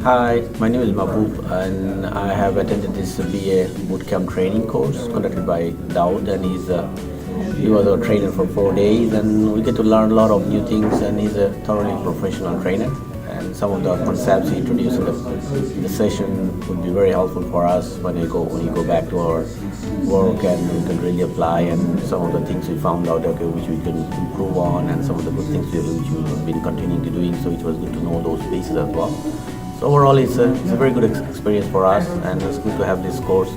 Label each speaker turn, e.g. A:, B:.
A: Hi, my name is Mahbub and I have attended this BA bootcamp training course conducted by Daud, and he was our trainer for 4 days, and we get to learn a lot of new things, and he's a thoroughly professional trainer, and some of the concepts he introduced in the session would be very helpful for us when we go back to our work, and we can really apply, and some of the things we found out which we can improve on, and some of the good things which we've been continuing to doing, so it was good to know those spaces as well. So overall, it's a very good experience for us, and it's good to have this course